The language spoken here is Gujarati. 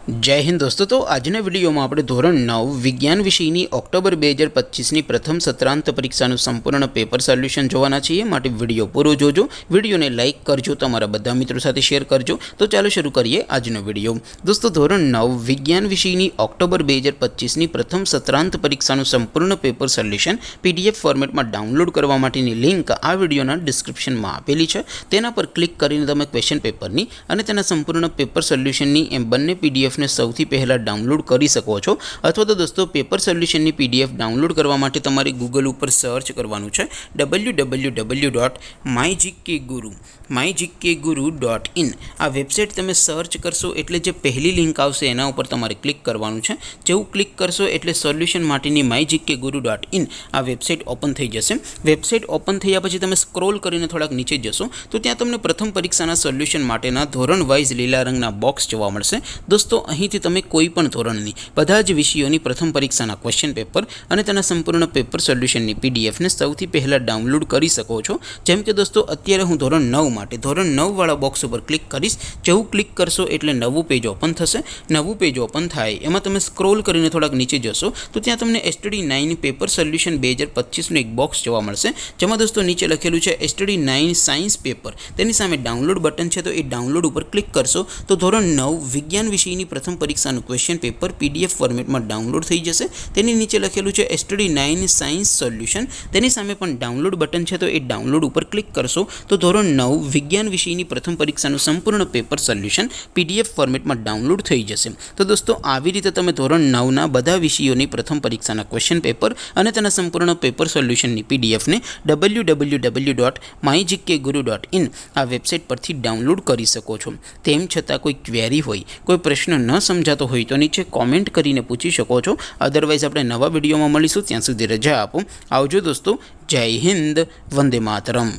जय हिंद दोस्तों। तो आजना विडियो में આપણે ધોરણ 9 વિજ્ઞાન વિષયની ઓક્ટોબર 2025ની પ્રથમ સત્રાંત પરીક્ષાનું સંપૂર્ણ પેપર સોલ્યુશન જોવાના છીએ। માટે વિડિયો પૂરો જોજો, વિડિયોને લાઈક કરજો, તમારા બધા મિત્રો સાથે શેર કરજો। તો ચાલો શરૂ કરીએ આજનો વિડિયો। દોસ્તો ધોરણ 9 વિજ્ઞાન વિષયની ઓક્ટોબર 2025ની પ્રથમ સત્રાંત પરીક્ષાનું સંપૂર્ણ પેપર સોલ્યુશન પીડીએફ ફોર્મેટમાં ડાઉનલોડ કરવા માટેની લિંક આ વિડિયોના ડિસ્ક્રિપ્શનમાં આપેલી છે। તેના પર ક્લિક કરીને તમે ક્વેશ્ચન પેપરની અને તેના સંપૂર્ણ પેપર સોલ્યુશનની એમ બંને પીડીએફ ने સૌથી પહેલા ડાઉનલોડ કરી શકો છો। અથવા તો દોસ્તો પેપર સોલ્યુશનની પીડીએફ ડાઉનલોડ કરવા માટે તમારે ગૂગલ ઉપર સર્ચ કરવાનું છે www.mygkguru.in। આ વેબસાઇટ તમે સર્ચ કરશો એટલે જે પહેલી લિંક આવશે એના ઉપર તમારે ક્લિક કરવાનું છે। જેવું ક્લિક કરશો એટલે સોલ્યુશન માટેની mygkguru.in આ વેબસાઇટ ઓપન થઈ જશે। વેબસાઇટ ઓપન થયા પછી તમે સ્ક્રોલ કરીને થોડાક નીચે જશો તો ત્યાં તમને પ્રથમ પરીક્ષાના સોલ્યુશન માટેના ધોરણ વાઇઝ લીલા રંગના બોક્સ જોવા મળશે। દોસ્તો અહીંથી તમે કોઈપણ ધોરણની બધા જ વિષયોની પ્રથમ પરીક્ષાના ક્વેશ્ચન પેપર અને તેના સંપૂર્ણ પેપર સોલ્યુશનની પીડીએફને સૌથી પહેલાં ડાઉનલોડ કરી શકો છો। જેમ કે દોસ્તો અત્યારે હું ધોરણ 9 માટે ધોરણ 9 વાળા બોક્સ ઉપર ક્લિક કરીશ। જેવું ક્લિક કરશો એટલે નવું પેજ ઓપન થશે। નવું પેજ ઓપન થાય એમાં તમે સ્ક્રોલ કરીને થોડાક નીચે જશો તો ત્યાં તમને STD9 પેપર સોલ્યુશન 2025નું એક બોક્સ જોવા મળશે। જેમાં દોસ્તો નીચે લખેલું છે STD9 સાયન્સ પેપર, તેની સામે ડાઉનલોડ બટન છે તો એ ડાઉનલોડ ઉપર ક્લિક કરશો તો ધોરણ 9 વિજ્ઞાન વિષયની પ્રથમ પરીક્ષાનું ક્વેશ્ચન પેપર પીડીએફ ફોર્મેટમાં ડાઉનલોડ થઈ જશે। તેની નીચે લખેલું છે STD9 સાયન્સ સોલ્યુશન, તેની સામે પણ ડાઉનલોડ બટન છે તો એ ડાઉનલોડ ઉપર ક્લિક કરશો તો ધોરણ 9 વિજ્ઞાન વિષયની પ્રથમ પરીક્ષાનું સંપૂર્ણ પેપર સોલ્યુશન પીડીએફ ફોર્મેટમાં ડાઉનલોડ થઈ જશે। તો દોસ્તો આવી રીતે તમે ધોરણ 9ના બધા વિષયોની પ્રથમ પરીક્ષાના ક્વેશ્ચન પેપર અને તેના સંપૂર્ણ પેપર સોલ્યુશનની પીડીએફને www.mygkguru.in આ વેબસાઇટ પરથી ડાઉનલોડ કરી શકો છો। તેમ છતાં કોઈ ક્વેરી હોય, કોઈ પ્રશ્ન ન સમજાતો હોય તો નીચે કોમેન્ટ કરીને પૂછી શકો છો। અદરવાઇઝ આપણે નવા વિડીયોમાં મળીશું, ત્યાં સુધી રજા આપો। આવજો દોસ્તો, જય હિન્દ, વંદે માતરમ।